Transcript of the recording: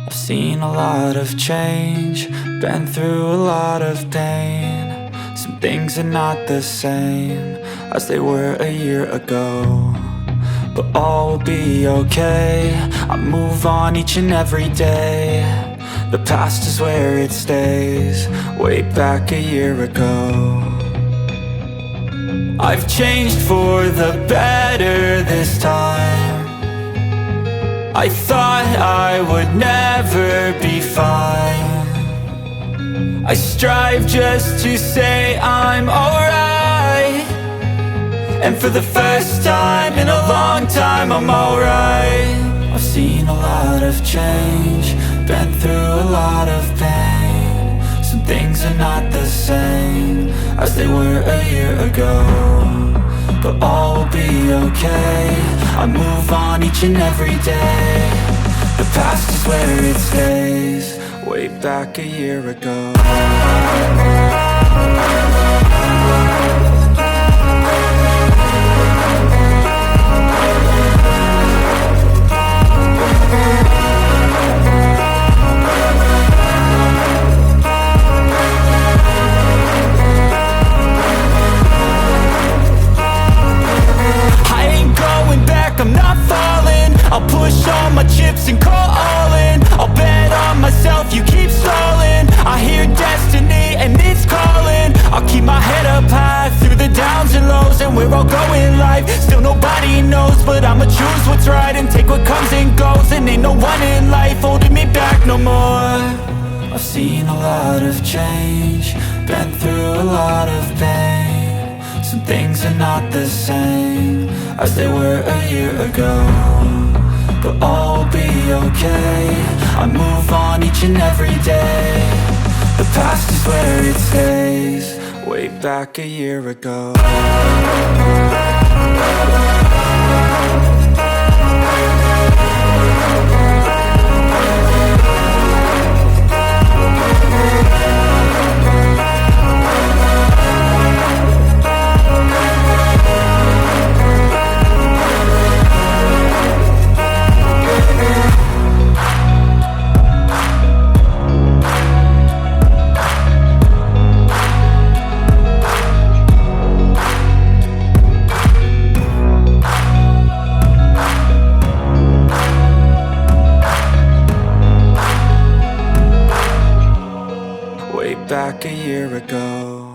I've seen a lot of change, been through a lot of pain. Some things are not the same as they were a year ago, but all will be okay. I move on each and every day. The past is where it stays, way back a year ago. I've changed for the better this time. I thought I would never be fine. I strive just to say I'm alright, and for the first time in a long time I'm alright. I've seen a lot of change, been through a lot of pain. Some things are not the same as they were a year ago, but all will be okay. I move on each and every day. The past is where it stays, way back a year ago. I'm not falling, I'll push all my chips and call all in. I'll bet on myself, you keep stalling. I hear destiny and it's calling. I'll keep my head up high through the downs and lows, and we're all going live. Still nobody knows, but I'ma choose what's right and take what comes and goes. And ain't no one in life holding me back no more. I've seen a lot of change, been through a lot of pain. Some things are not the same as they were a year ago, but all will be okay. I move on each and every day. The past is where it stays, way back a year ago. Back a year ago.